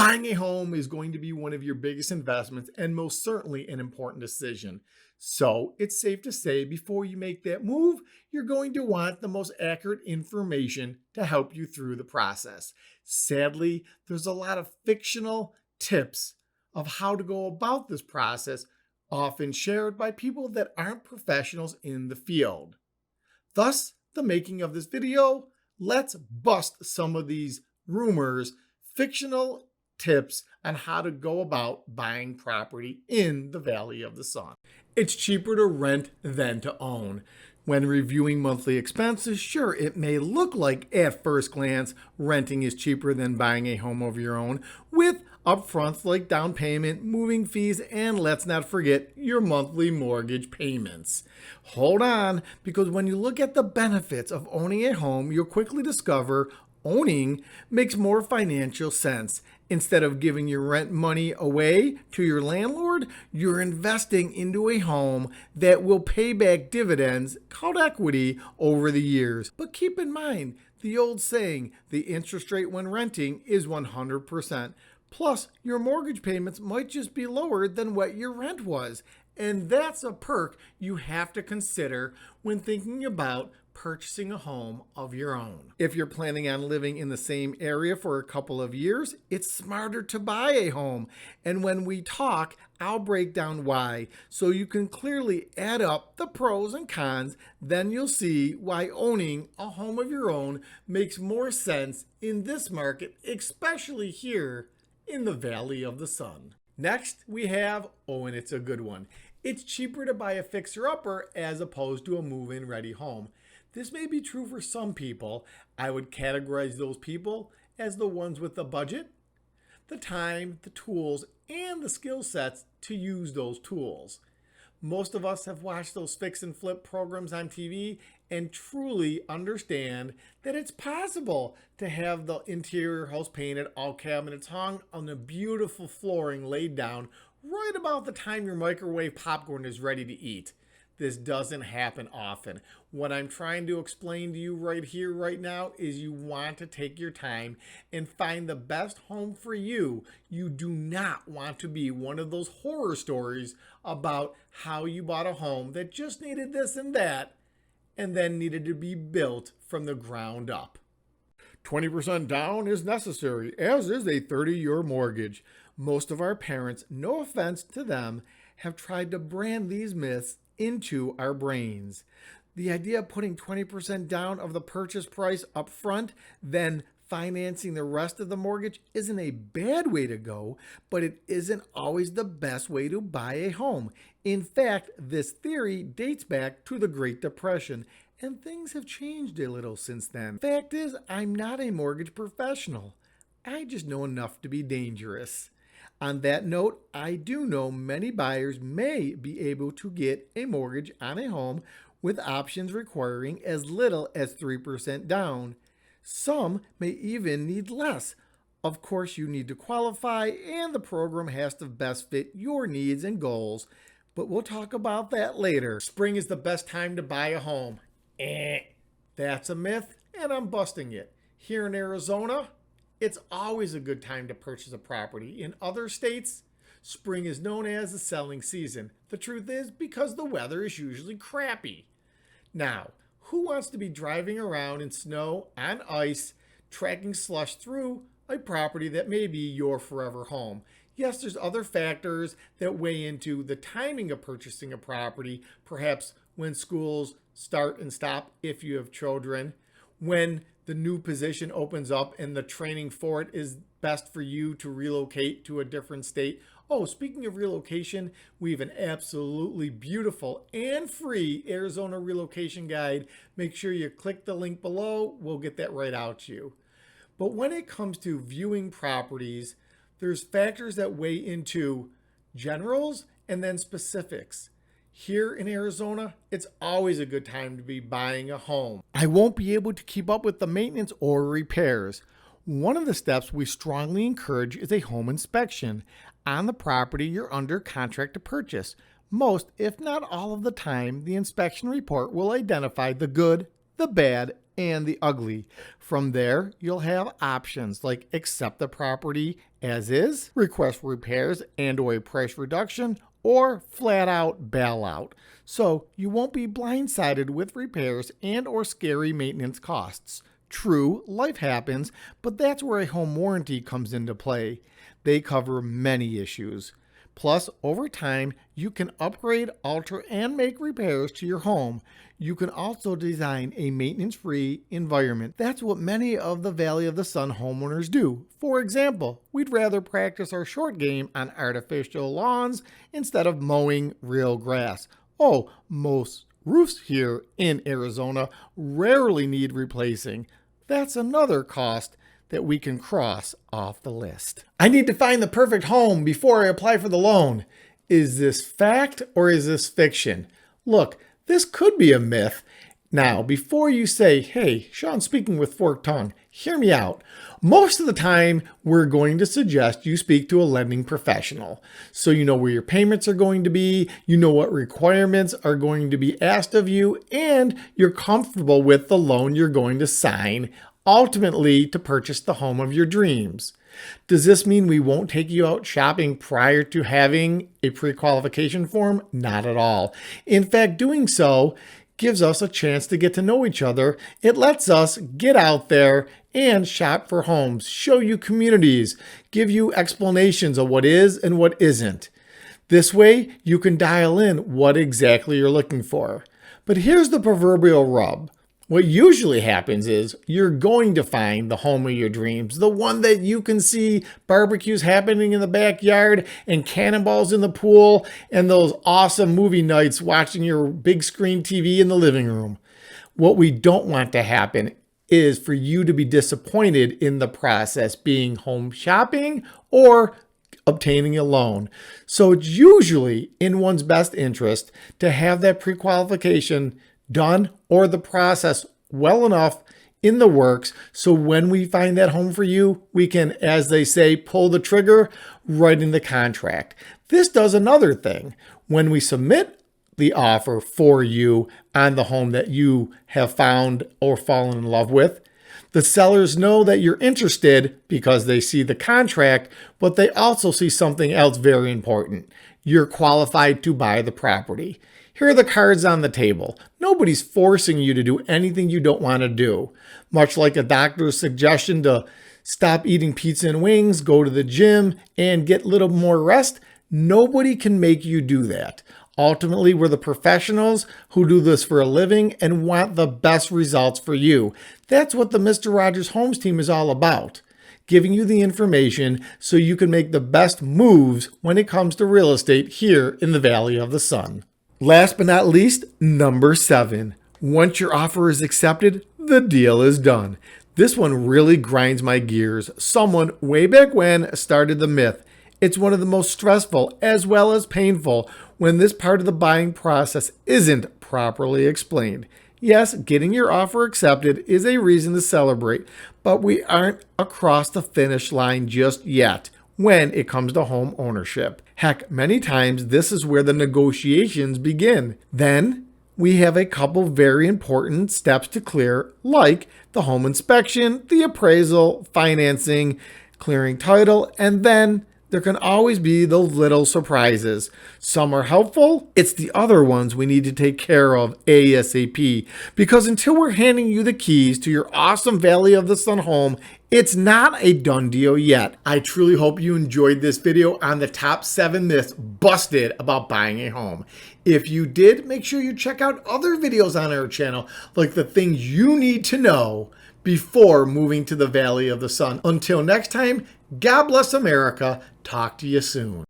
Buying a home is going to be one of your biggest investments and most certainly an important decision. So it's safe to say before you make that move, you're going to want the most accurate information to help you through the process. Sadly, there's a lot of fictional tips of how to go about this process, often shared by people that aren't professionals in the field. Thus, the making of this video, let's bust some of these rumors, fictional tips on how to go about buying property in the Valley of the Sun. It's cheaper to rent than to own. When reviewing monthly expenses, sure, it may look like at first glance renting is cheaper than buying a home of your own, with upfronts like down payment, moving fees, and let's not forget your monthly mortgage payments. Hold on, because when you look at the benefits of owning a home, you'll quickly discover owning makes more financial sense. Instead of giving your rent money away to your landlord, you're investing into a home that will pay back dividends called equity over the years. But keep in mind the old saying, the interest rate when renting is 100%. Plus, your mortgage payments might just be lower than what your rent was. And that's a perk you have to consider when thinking about purchasing a home of your own. If you're planning on living in the same area for a couple of years, it's smarter to buy a home. And when we talk, I'll break down why, so you can clearly add up the pros and cons. Then you'll see why owning a home of your own makes more sense in this market, especially here in the Valley of the Sun. Next, we have, and it's a good one. It's cheaper to buy a fixer-upper as opposed to a move-in ready home. This may be true for some people. I would categorize those people as the ones with the budget, the time, the tools, and the skill sets to use those tools. Most of us have watched those fix and flip programs on TV and truly understand that it's possible to have the interior house painted, all cabinets hung, on the beautiful flooring laid down right about the time your microwave popcorn is ready to eat. This doesn't happen often. What I'm trying to explain to you right here, right now, is you want to take your time and find the best home for you. You do not want to be one of those horror stories about how you bought a home that just needed this and that, and then needed to be built from the ground up. 20% down is necessary, as is a 30-year mortgage. Most of our parents, no offense to them, have tried to brand these myths into our brains. The idea of putting 20% down of the purchase price up front, then financing the rest of the mortgage isn't a bad way to go, but it isn't always the best way to buy a home. In fact, this theory dates back to the Great Depression, and things have changed a little since then. Fact is, I'm not a mortgage professional. I just know enough to be dangerous. On that note, I do know many buyers may be able to get a mortgage on a home with options requiring as little as 3% down. Some may even need less. Of course, you need to qualify, and the program has to best fit your needs and goals, but we'll talk about that later. Spring is the best time to buy a home. That's a myth, and I'm busting it. Here in Arizona, it's always a good time to purchase a property. In other states, spring is known as the selling season. The truth is because the weather is usually crappy. Now, who wants to be driving around in snow, on ice, tracking slush through a property that may be your forever home? Yes, there's other factors that weigh into the timing of purchasing a property, perhaps when schools start and stop if you have children, when the new position opens up and the training for it is best for you to relocate to a different state. Oh, speaking of relocation, we have an absolutely beautiful and free Arizona relocation guide. Make sure you click the link below. We'll get that right out to you. But when it comes to viewing properties, there's factors that weigh into generals and then specifics. Here in Arizona, it's always a good time to be buying a home. I won't be able to keep up with the maintenance or repairs. One of the steps we strongly encourage is a home inspection on the property you're under contract to purchase. Most, if not all of the time, the inspection report will identify the good, the bad, and the ugly. From there, you'll have options like accept the property as is, request repairs and/or a price reduction, or flat out bail out. So you won't be blindsided with repairs and/or scary maintenance costs. True, life happens, but that's where a home warranty comes into play. They cover many issues. Plus, over time, you can upgrade, alter, and make repairs to your home. You can also design a maintenance-free environment. That's what many of the Valley of the Sun homeowners do. For example, we'd rather practice our short game on artificial lawns instead of mowing real grass. Oh, most roofs here in Arizona rarely need replacing. That's another cost that we can cross off the list. I need to find the perfect home before I apply for the loan. Is this fact or is this fiction? Look, this could be a myth. Now, before you say, hey, Shawn speaking with forked tongue, hear me out. Most of the time, we're going to suggest you speak to a lending professional. So you know where your payments are going to be, you know what requirements are going to be asked of you, and you're comfortable with the loan you're going to sign, ultimately to purchase the home of your dreams. Does this mean we won't take you out shopping prior to having a pre-qualification form? Not at all. In fact, doing so gives us a chance to get to know each other. It lets us get out there and shop for homes, show you communities, give you explanations of what is and what isn't. This way, you can dial in what exactly you're looking for. But here's the proverbial rub. What usually happens is you're going to find the home of your dreams, the one that you can see barbecues happening in the backyard and cannonballs in the pool and those awesome movie nights watching your big screen TV in the living room. What we don't want to happen is for you to be disappointed in the process, being home shopping or obtaining a loan. So it's usually in one's best interest to have that pre-qualification done or the process well enough in the works so when we find that home for you, we can, as they say, pull the trigger right in the contract. This does another thing. When we submit the offer for you on the home that you have found or fallen in love with, the sellers know that you're interested because they see the contract, but they also see something else very important. You're qualified to buy the property. Here are the cards on the table. Nobody's forcing you to do anything you don't want to do. Much like a doctor's suggestion to stop eating pizza and wings, go to the gym, and get a little more rest, nobody can make you do that. Ultimately, we're the professionals who do this for a living and want the best results for you. That's what the Mr. Rogers Homes team is all about. Giving you the information so you can make the best moves when it comes to real estate here in the Valley of the Sun. Last but not least, number 7. Once your offer is accepted, the deal is done. This one really grinds my gears. Someone way back when started the myth. It's one of the most stressful as well as painful when this part of the buying process isn't properly explained. Yes, getting your offer accepted is a reason to celebrate, but we aren't across the finish line just yet when it comes to home ownership. Heck, many times this is where the negotiations begin. Then we have a couple very important steps to clear, like the home inspection, the appraisal, financing, clearing title, and then there can always be those little surprises. Some are helpful. It's the other ones we need to take care of ASAP. Because until we're handing you the keys to your awesome Valley of the Sun home, it's not a done deal yet. I truly hope you enjoyed this video on the top 7 myths busted about buying a home. If you did, make sure you check out other videos on our channel, like the things you need to know before moving to the Valley of the Sun. Until next time, God bless America. Talk to you soon.